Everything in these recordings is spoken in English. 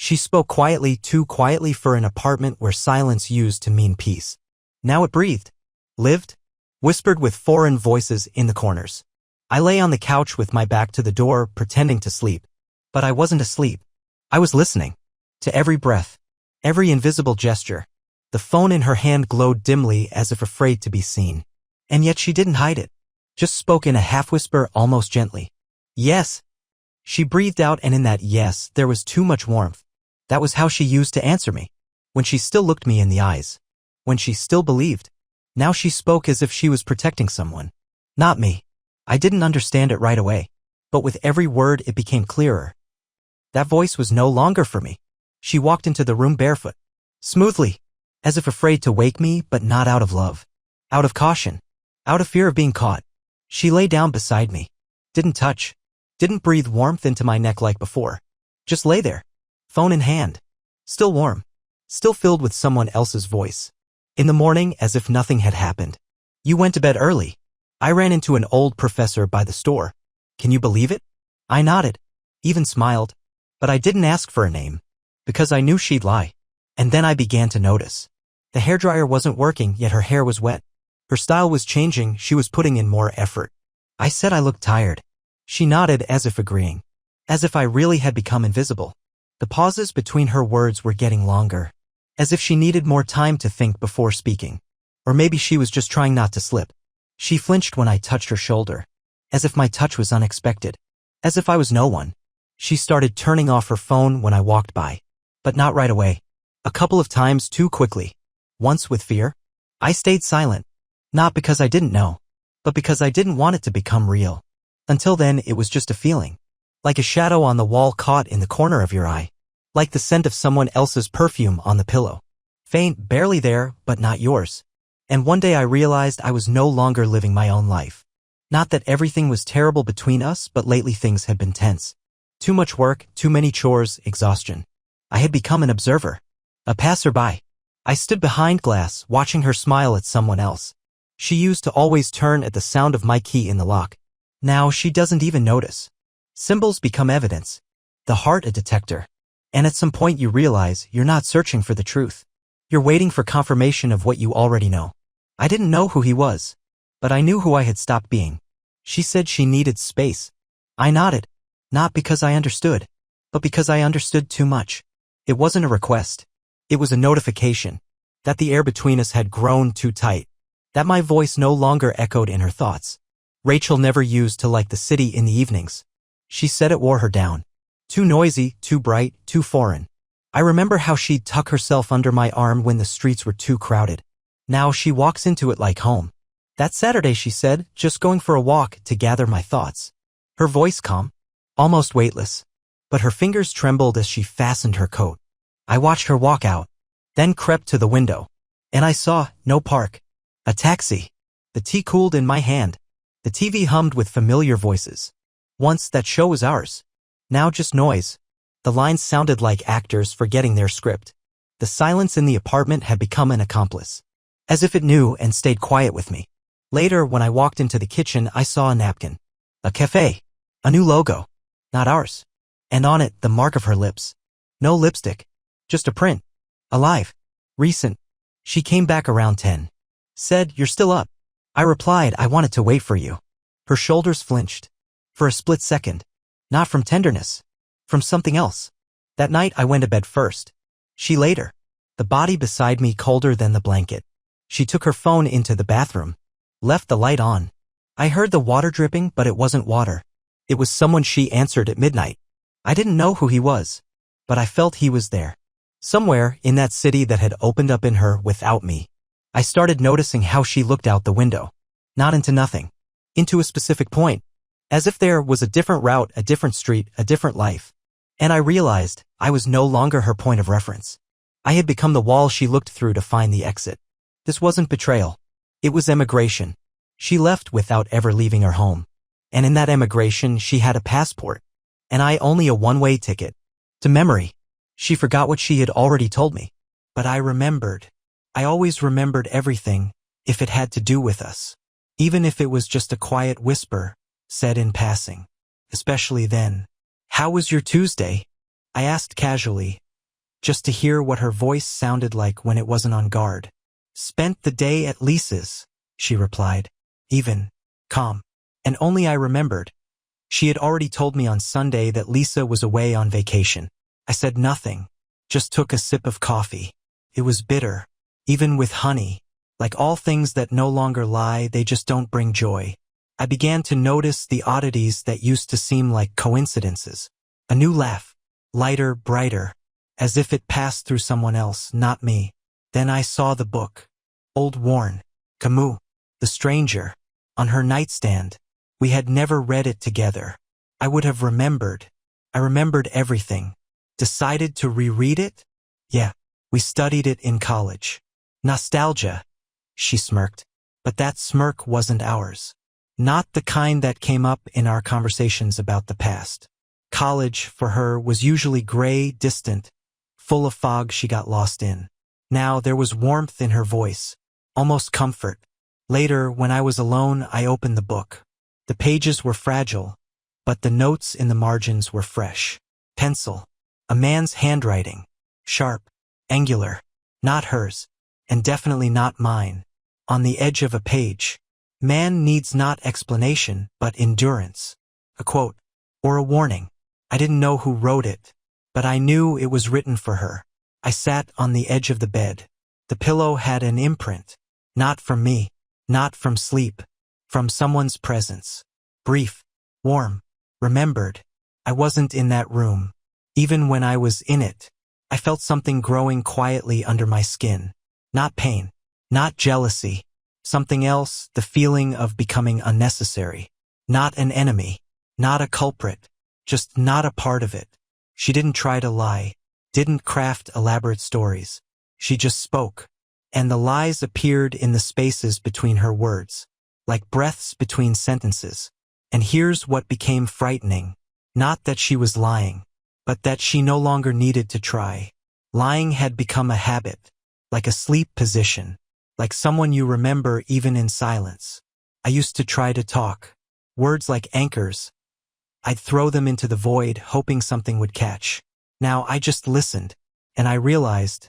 She spoke quietly, too quietly for an apartment where silence used to mean peace. Now it breathed, lived, whispered with foreign voices in the corners. I lay on the couch with my back to the door, pretending to sleep. But I wasn't asleep. I was listening. To every breath, every invisible gesture. The phone in her hand glowed dimly as if afraid to be seen. And yet she didn't hide it. Just spoke in a half-whisper, almost gently. Yes. She breathed out, and in that yes, there was too much warmth. That was how she used to answer me. When she still looked me in the eyes. When she still believed. Now she spoke as if she was protecting someone. Not me. I didn't understand it right away. But with every word it became clearer. That voice was no longer for me. She walked into the room barefoot. Smoothly. As if afraid to wake me, but not out of love. Out of caution. Out of fear of being caught. She lay down beside me. Didn't touch. Didn't breathe warmth into my neck like before. Just lay there. Phone in hand. Still warm. Still filled with someone else's voice. In the morning, as if nothing had happened. You went to bed early. I ran into an old professor by the store. Can you believe it? I nodded. Even smiled. But I didn't ask for a name. Because I knew she'd lie. And then I began to notice. The hairdryer wasn't working, yet her hair was wet. Her style was changing, she was putting in more effort. I said I looked tired. She nodded as if agreeing. As if I really had become invisible. The pauses between her words were getting longer. As if she needed more time to think before speaking. Or maybe she was just trying not to slip. She flinched when I touched her shoulder. As if my touch was unexpected. As if I was no one. She started turning off her phone when I walked by. But not right away. A couple of times too quickly. Once with fear. I stayed silent. Not because I didn't know. But because I didn't want it to become real. Until then, it was just a feeling. Like a shadow on the wall caught in the corner of your eye. Like the scent of someone else's perfume on the pillow. Faint, barely there, but not yours. And one day I realized I was no longer living my own life. Not that everything was terrible between us, but lately things had been tense. Too much work, too many chores, exhaustion. I had become an observer. A passerby. I stood behind glass, watching her smile at someone else. She used to always turn at the sound of my key in the lock. Now she doesn't even notice. Symbols become evidence. The heart a detector. And at some point you realize you're not searching for the truth. You're waiting for confirmation of what you already know. I didn't know who he was. But I knew who I had stopped being. She said she needed space. I nodded. Not because I understood. But because I understood too much. It wasn't a request. It was a notification. That the air between us had grown too tight. That my voice no longer echoed in her thoughts. Rachel never used to like the city in the evenings. She said it wore her down. Too noisy, too bright, too foreign. I remember how she'd tuck herself under my arm when the streets were too crowded. Now she walks into it like home. That Saturday, she said, just going for a walk to gather my thoughts. Her voice calm, almost weightless. But her fingers trembled as she fastened her coat. I watched her walk out, then crept to the window. And I saw no park. A taxi. The tea cooled in my hand. The TV hummed with familiar voices. Once that show was ours. Now just noise. The lines sounded like actors forgetting their script. The silence in the apartment had become an accomplice. As if it knew and stayed quiet with me. Later, when I walked into the kitchen, I saw a napkin. A cafe. A new logo. Not ours. And on it, the mark of her lips. No lipstick. Just a print. Alive. Recent. She came back around 10. Said, "You're still up." I replied, "I wanted to wait for you." Her shoulders flinched. For a split second. Not from tenderness. From something else. That night I went to bed first. She later. The body beside me colder than the blanket. She took her phone into the bathroom. Left the light on. I heard the water dripping, but it wasn't water. It was someone she answered at midnight. I didn't know who he was. But I felt he was there. Somewhere in that city that had opened up in her without me. I started noticing how she looked out the window. Not into nothing. Into a specific point. As if there was a different route, a different street, a different life. And I realized I was no longer her point of reference. I had become the wall she looked through to find the exit. This wasn't betrayal. It was emigration. She left without ever leaving her home. And in that emigration, she had a passport. And I only a one-way ticket. To memory. She forgot what she had already told me. But I remembered. I always remembered everything, if it had to do with us. Even if it was just a quiet whisper, said in passing. Especially then. "How was your Tuesday?" I asked casually, just to hear what her voice sounded like when it wasn't on guard. "Spent the day at Lisa's," she replied. Even, calm. And only I remembered. She had already told me on Sunday that Lisa was away on vacation. I said nothing, just took a sip of coffee. It was bitter, even with honey. Like all things that no longer lie, they just don't bring joy. I began to notice the oddities that used to seem like coincidences. A new laugh, lighter, brighter, as if it passed through someone else, not me. Then I saw the book. Old worn. Camus. The Stranger. On her nightstand. We had never read it together. I would have remembered. I remembered everything. Decided to reread it? Yeah, we studied it in college. Nostalgia. She smirked. But that smirk wasn't ours. Not the kind that came up in our conversations about the past. College, for her, was usually gray, distant, full of fog she got lost in. Now there was warmth in her voice, almost comfort. Later, when I was alone, I opened the book. The pages were fragile, but the notes in the margins were fresh. Pencil. A man's handwriting. Sharp. Angular. Not hers. And definitely not mine. On the edge of a page. Man needs not explanation, but endurance. A quote. Or a warning. I didn't know who wrote it, but I knew it was written for her. I sat on the edge of the bed. The pillow had an imprint. Not from me. Not from sleep. From someone's presence. Brief. Warm. Remembered. I wasn't in that room. Even when I was in it, I felt something growing quietly under my skin. Not pain. Not jealousy. Something else, the feeling of becoming unnecessary. Not an enemy. Not a culprit. Just not a part of it. She didn't try to lie. Didn't craft elaborate stories. She just spoke. And the lies appeared in the spaces between her words, like breaths between sentences. And here's what became frightening. Not that she was lying, but that she no longer needed to try. Lying had become a habit, like a sleep position, like someone you remember even in silence. I used to try to talk. Words like anchors. I'd throw them into the void, hoping something would catch. Now I just listened, and I realized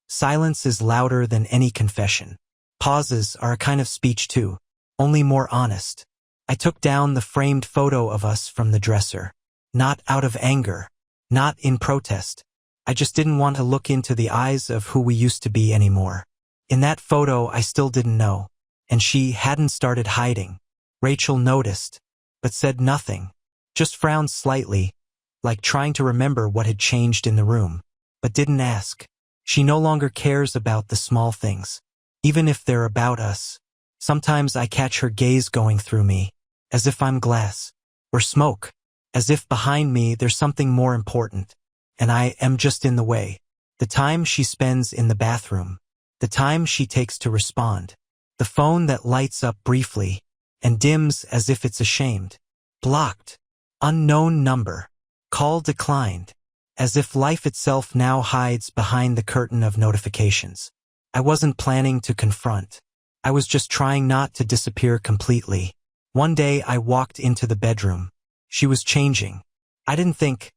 silence is louder than any confession. Pauses are a kind of speech too, only more honest. I took down the framed photo of us from the dresser. Not out of anger, not in protest. I just didn't want to look into the eyes of who we used to be anymore. In that photo, I still didn't know, and she hadn't started hiding. Rachel noticed, but said nothing, just frowned slightly, like trying to remember what had changed in the room, but didn't ask. She no longer cares about the small things, even if they're about us. Sometimes I catch her gaze going through me, as if I'm glass, or smoke, as if behind me there's something more important, and I am just in the way. The time she spends in the bathroom, the time she takes to respond, the phone that lights up briefly and dims as if it's ashamed. Blocked. Unknown number. Call declined. As if life itself now hides behind the curtain of notifications. I wasn't planning to confront. I was just trying not to disappear completely. One day I walked into the bedroom. She was changing. I didn't think.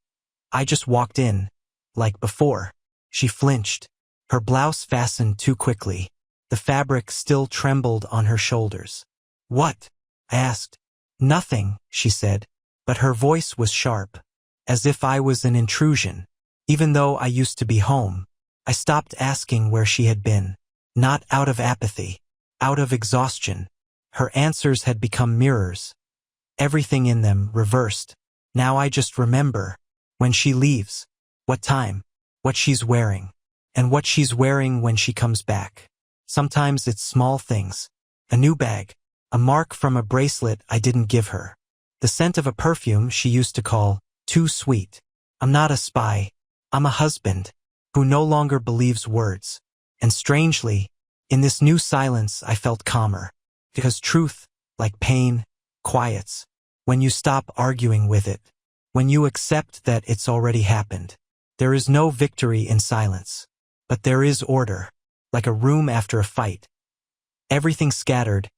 I just walked in. Like before. She flinched. Her blouse fastened too quickly. The fabric still trembled on her shoulders. "What?" I asked. "Nothing," she said, but her voice was sharp, as if I was an intrusion. Even though I used to be home, I stopped asking where she had been. Not out of apathy, out of exhaustion. Her answers had become mirrors. Everything in them reversed. Now I just remember. When she leaves. What time. What she's wearing. And what she's wearing when she comes back. Sometimes it's small things. A new bag. A mark from a bracelet I didn't give her. The scent of a perfume she used to call too sweet. I'm not a spy. I'm a husband who no longer believes words. And strangely, in this new silence I felt calmer. Because truth, like pain, quiets. When you stop arguing with it. When you accept that it's already happened. There is no victory in silence. But there is order. Like a room after a fight. Everything scattered,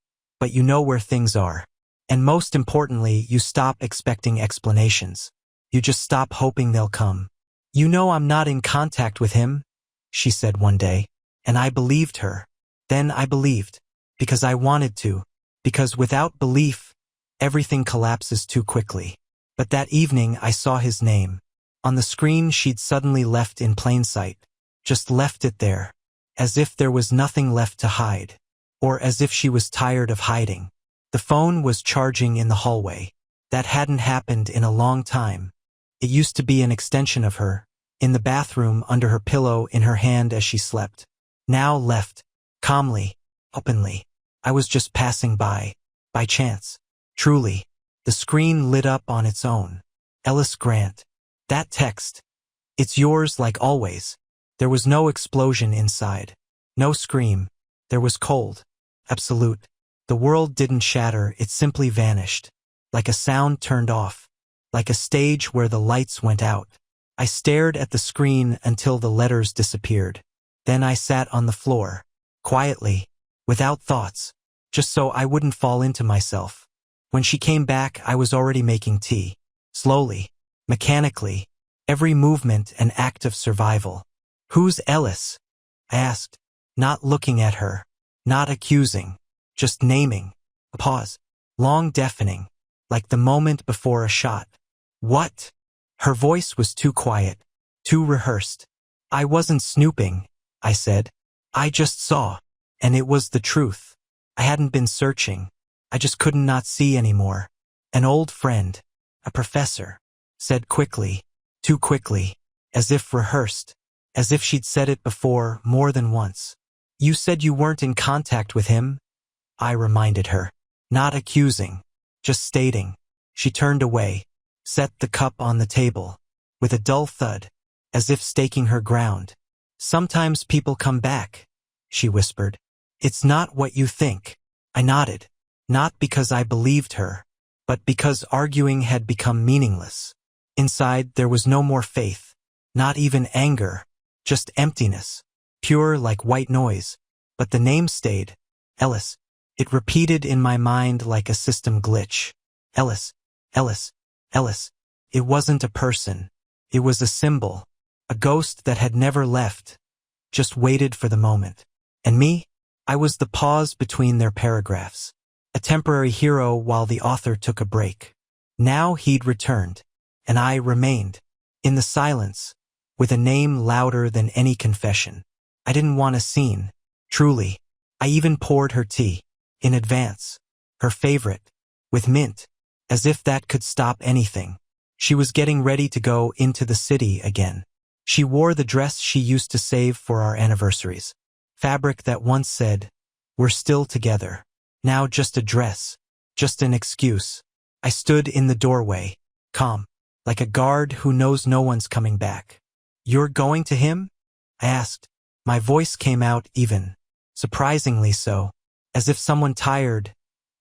but you know where things are. And most importantly, you stop expecting explanations. You just stop hoping they'll come. "You know I'm not in contact with him," she said one day, and I believed her. Then I believed, because I wanted to, because without belief, everything collapses too quickly. But that evening I saw his name. On the screen she'd suddenly left in plain sight, just left it there, as if there was nothing left to hide, or as if she was tired of hiding. The phone was charging in the hallway. That hadn't happened in a long time. It used to be an extension of her, in the bathroom under her pillow in her hand as she slept. Now left, calmly, openly. I was just passing by chance. Truly, the screen lit up on its own. Ellis Grant. That text. "It's yours like always." There was no explosion inside. No scream. There was cold. Absolute. The world didn't shatter, it simply vanished. Like a sound turned off. Like a stage where the lights went out. I stared at the screen until the letters disappeared. Then I sat on the floor. Quietly. Without thoughts. Just so I wouldn't fall into myself. When she came back, I was already making tea. Slowly. Mechanically. Every movement an act of survival. "Who's Ellis?" I asked. Not looking at her. Not accusing. Just naming. A pause. Long, deafening. Like the moment before a shot. "What?" Her voice was too quiet. Too rehearsed. "I wasn't snooping," I said. "I just saw. And it was the truth. I hadn't been searching. I just couldn't not see anymore." An old friend. A professor. Said quickly. Too quickly. As if rehearsed. As if she'd said it before, more than once. "You said you weren't in contact with him," I reminded her. Not accusing. Just stating. She turned away. Set the cup on the table. With a dull thud. As if staking her ground. "Sometimes people come back," she whispered. "It's not what you think." I nodded. Not because I believed her, but because arguing had become meaningless. Inside, there was no more faith. Not even anger. Just emptiness. Pure like white noise. But the name stayed. Ellis. It repeated in my mind like a system glitch. Ellis. Ellis. Ellis. It wasn't a person. It was a symbol. A ghost that had never left. Just waited for the moment. And me? I was the pause between their paragraphs. A temporary hero while the author took a break. Now he'd returned. And I remained. In the silence. With a name louder than any confession. I didn't want a scene. Truly. I even poured her tea. In advance. Her favorite. With mint. As if that could stop anything. She was getting ready to go into the city again. She wore the dress she used to save for our anniversaries. Fabric that once said, "We're still together." Now just a dress. Just an excuse. I stood in the doorway. Calm. Like a guard who knows no one's coming back. "You're going to him?" I asked. My voice came out even. Surprisingly so. As if someone tired,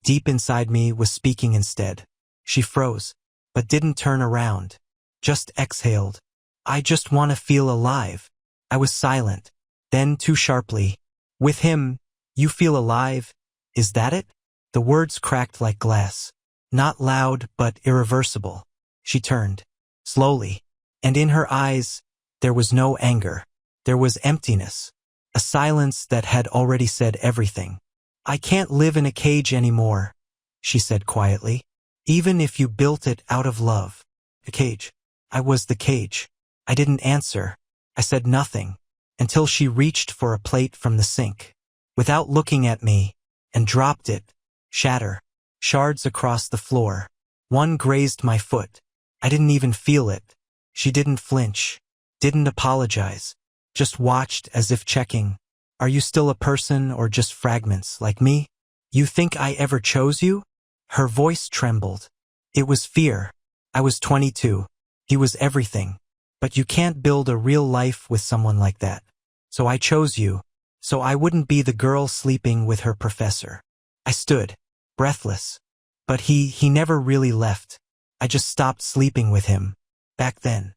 deep inside me, was speaking instead. She froze, but didn't turn around. Just exhaled. "I just want to feel alive." I was silent. Then, too sharply, "With him, you feel alive? Is that it?" The words cracked like glass. Not loud, but irreversible. She turned. Slowly. And in her eyes, there was no anger. There was emptiness. A silence that had already said everything. "I can't live in a cage anymore," she said quietly. "Even if you built it out of love." A cage. I was the cage. I didn't answer. I said nothing. Until she reached for a plate from the sink. Without looking at me. And dropped it. Shatter. Shards across the floor. One grazed my foot. I didn't even feel it. She didn't flinch. Didn't apologize. Just watched as if checking. "Are you still a person or just fragments like me? You think I ever chose you?" Her voice trembled. It was fear. I was 22. He was everything. But you can't build a real life with someone like that. So I chose you. So I wouldn't be the girl sleeping with her professor. I stood, breathless. But he never really left. I just stopped sleeping with him. Back then.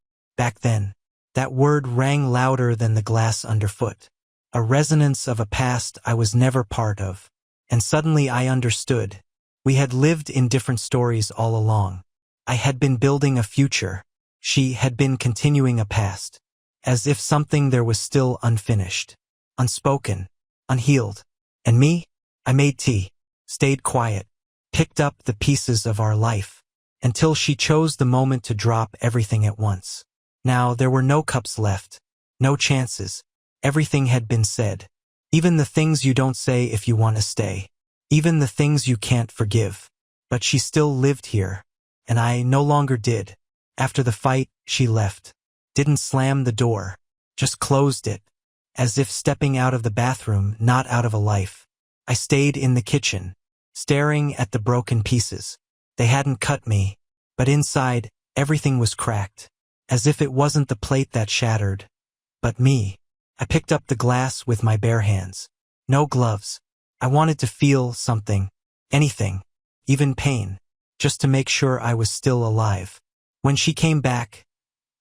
That word rang louder than the glass underfoot. A resonance of a past I was never part of. And suddenly I understood. We had lived in different stories all along. I had been building a future. She had been continuing a past, as if something there was still unfinished, unspoken, unhealed. And me? I made tea, stayed quiet, picked up the pieces of our life, until she chose the moment to drop everything at once. Now there were no cups left, no chances. Everything had been said. Even the things you don't say if you want to stay. Even the things you can't forgive. But she still lived here, and I no longer did. After the fight, she left. Didn't slam the door, just closed it, as if stepping out of the bathroom, not out of a life. I stayed in the kitchen, staring at the broken pieces. They hadn't cut me, but inside, everything was cracked, as if it wasn't the plate that shattered, but me. I picked up the glass with my bare hands. No gloves. I wanted to feel something, anything, even pain, just to make sure I was still alive. When she came back,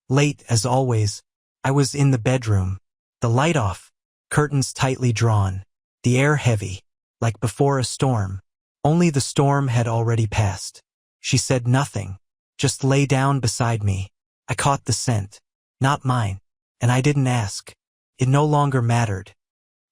late as always, I was in the bedroom, the light off, curtains tightly drawn, the air heavy, like before a storm. Only the storm had already passed. She said nothing, just lay down beside me. I caught the scent, not mine, and I didn't ask. It no longer mattered.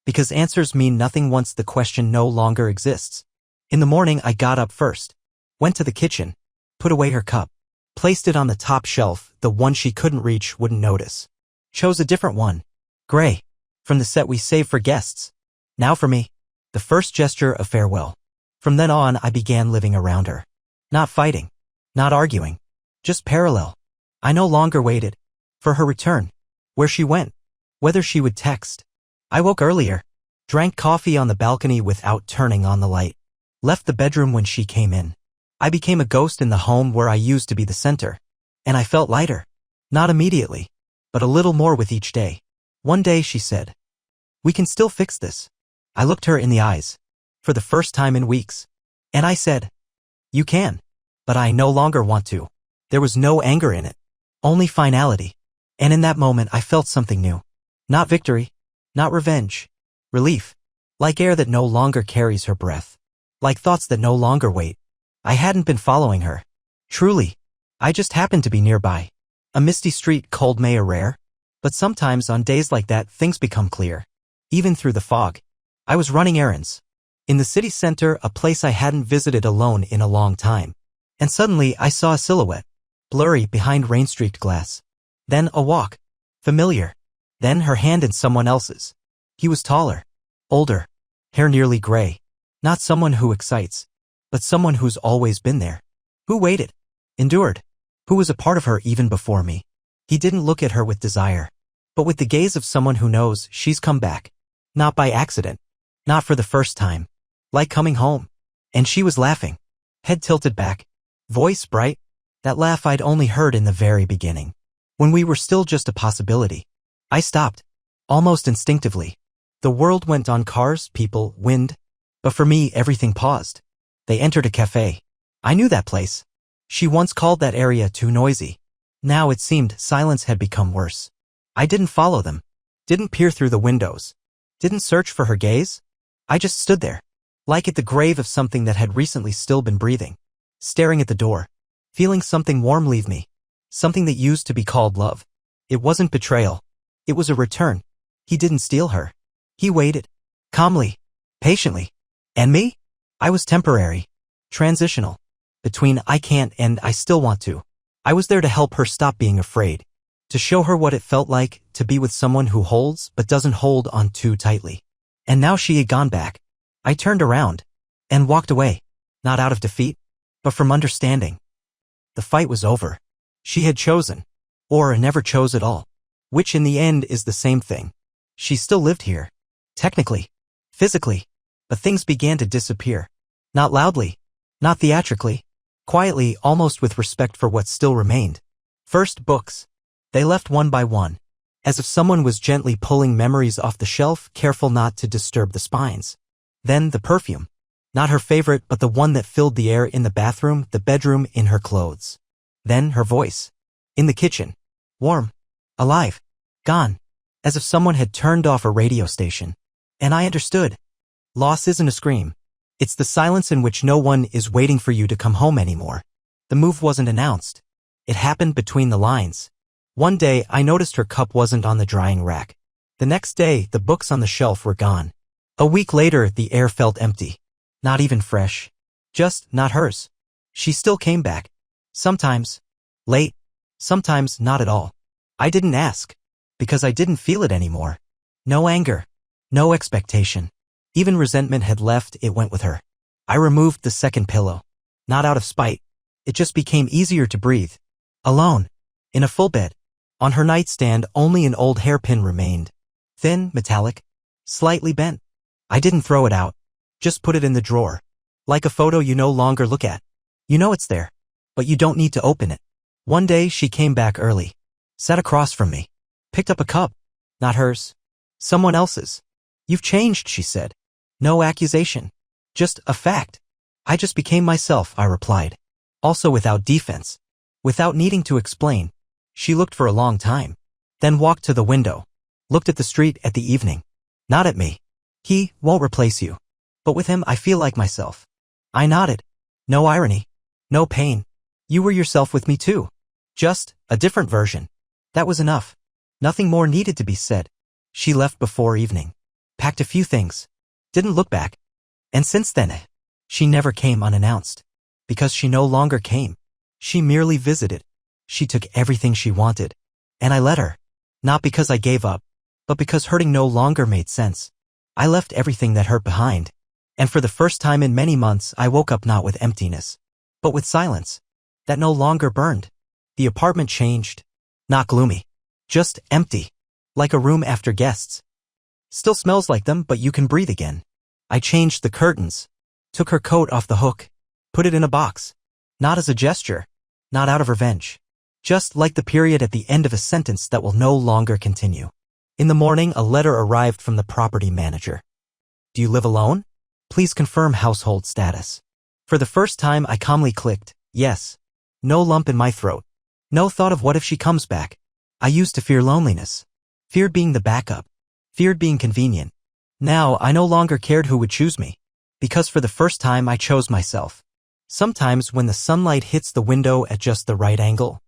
Because answers mean nothing once the question no longer exists. In the morning, I got up first, went to the kitchen, put away her cup, placed it on the top shelf, the one she couldn't reach, wouldn't notice. Chose a different one, gray, from the set we saved for guests. Now for me, the first gesture of farewell. From then on, I began living around her. Not fighting, not arguing, just parallel. I no longer waited for her return, where she went, whether she would text. I woke earlier, drank coffee on the balcony without turning on the light, left the bedroom when she came in. I became a ghost in the home where I used to be the center, and I felt lighter. Not immediately, but a little more with each day. One day she said, "We can still fix this." I looked her in the eyes, for the first time in weeks, and I said, "You can, but I no longer want to." There was no anger in it, only finality. And in that moment I felt something new. Not victory, not revenge, relief, like air that no longer carries her breath, like thoughts that no longer wait. I hadn't been following her. Truly, I just happened to be nearby. A misty street cold may rare, but sometimes on days like that things become clear, even through the fog. I was running errands. In the city center, a place I hadn't visited alone in a long time. And suddenly I saw a silhouette, blurry behind rain-streaked glass. Then a walk, familiar. Then her hand in someone else's. He was taller, older, hair nearly gray. Not someone who excites, but someone who's always been there. Who waited, endured, who was a part of her even before me. He didn't look at her with desire, but with the gaze of someone who knows she's come back. Not by accident, not for the first time, like coming home. And she was laughing, head tilted back, voice bright, that laugh I'd only heard in the very beginning, when we were still just a possibility. I stopped, almost instinctively. The world went on, cars, people, wind, but for me everything paused. They entered a cafe. I knew that place. She once called that area too noisy. Now it seemed silence had become worse. I didn't follow them, didn't peer through the windows, didn't search for her gaze. I just stood there, like at the grave of something that had recently still been breathing, staring at the door, feeling something warm leave me, something that used to be called love. It wasn't betrayal. It was a return. He didn't steal her. He waited, calmly, patiently. And me? I was temporary, transitional, between I can't and I still want to. I was there to help her stop being afraid, to show her what it felt like to be with someone who holds but doesn't hold on too tightly. And now she had gone back. I turned around and walked away, not out of defeat, but from understanding. The fight was over. She had chosen, or never chose at all, which in the end is the same thing. She still lived here, technically, physically, but things began to disappear. Not loudly, not theatrically, quietly, almost with respect for what still remained. First, books. They left one by one, as if someone was gently pulling memories off the shelf, careful not to disturb the spines. Then the perfume. Not her favorite, but the one that filled the air in the bathroom, the bedroom, in her clothes. Then her voice. In the kitchen. Warm. Alive. Gone. As if someone had turned off a radio station. And I understood. Loss isn't a scream. It's the silence in which no one is waiting for you to come home anymore. The move wasn't announced. It happened between the lines. One day, I noticed her cup wasn't on the drying rack. The next day, the books on the shelf were gone. A week later, the air felt empty. Not even fresh. Just not hers. She still came back. Sometimes. Late. Sometimes not at all. I didn't ask. Because I didn't feel it anymore. No anger. No expectation. Even resentment had left, it went with her. I removed the second pillow. Not out of spite. It just became easier to breathe. Alone. In a full bed. On her nightstand, only an old hairpin remained. Thin, metallic. Slightly bent. I didn't throw it out. Just put it in the drawer. Like a photo you no longer look at. You know it's there. But you don't need to open it. One day she came back early. Sat across from me. Picked up a cup. Not hers. Someone else's. You've changed, she said. No accusation. Just a fact. I just became myself, I replied. Also without defense. Without needing to explain. She looked for a long time. Then walked to the window. Looked at the street at the evening. Not at me. He won't replace you. But with him I feel like myself. I nodded. No irony. No pain. You were yourself with me too. Just a different version. That was enough. Nothing more needed to be said. She left before evening. Packed a few things. Didn't look back. And since then, she never came unannounced. Because she no longer came. She merely visited. She took everything she wanted. And I let her. Not because I gave up. But because hurting no longer made sense. I left everything that hurt behind. And for the first time in many months, I woke up not with emptiness. But with silence. That no longer burned. The apartment changed. Not gloomy. Just empty. Like a room after guests. Still smells like them, but you can breathe again. I changed the curtains. Took her coat off the hook. Put it in a box. Not as a gesture. Not out of revenge. Just like the period at the end of a sentence that will no longer continue. In the morning, a letter arrived from the property manager. Do you live alone? Please confirm household status. For the first time, I calmly clicked, yes. No lump in my throat. No thought of what if she comes back. I used to fear loneliness. Feared being the backup. Feared being convenient. Now, I no longer cared who would choose me. Because for the first time, I chose myself. Sometimes when the sunlight hits the window at just the right angle.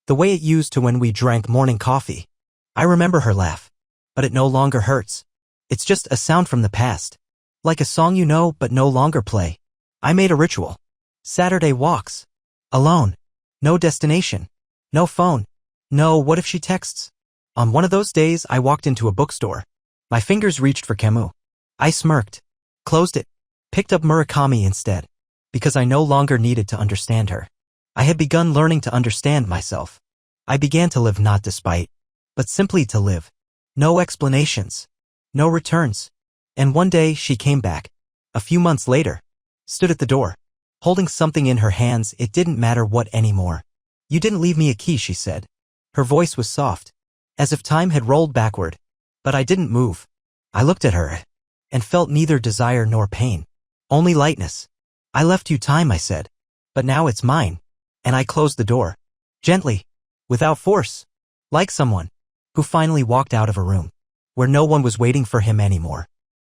The way it used to when we drank morning coffee. I remember her laugh. But it no longer hurts. It's just a sound from the past. Like a song you know but no longer play. I made a ritual. Saturday walks. Alone. No destination. No phone. No what if she texts. On one of those days I walked into a bookstore. My fingers reached for Camus. I smirked. Closed it. Picked up Murakami instead. Because I no longer needed to understand her. I had begun learning to understand myself. I began to live not despite, but simply to live. No explanations. No returns. And one day she came back. A few months later. Stood at the door. Holding something in her hands, it didn't matter what anymore. You didn't leave me a key, she said. Her voice was soft. As if time had rolled backward. But I didn't move. I looked at her. And felt neither desire nor pain. Only lightness. I left you time, I said. But now it's mine. And I closed the door. Gently. Without force. Like someone who finally walked out of a room. Where no one was waiting for him anymore.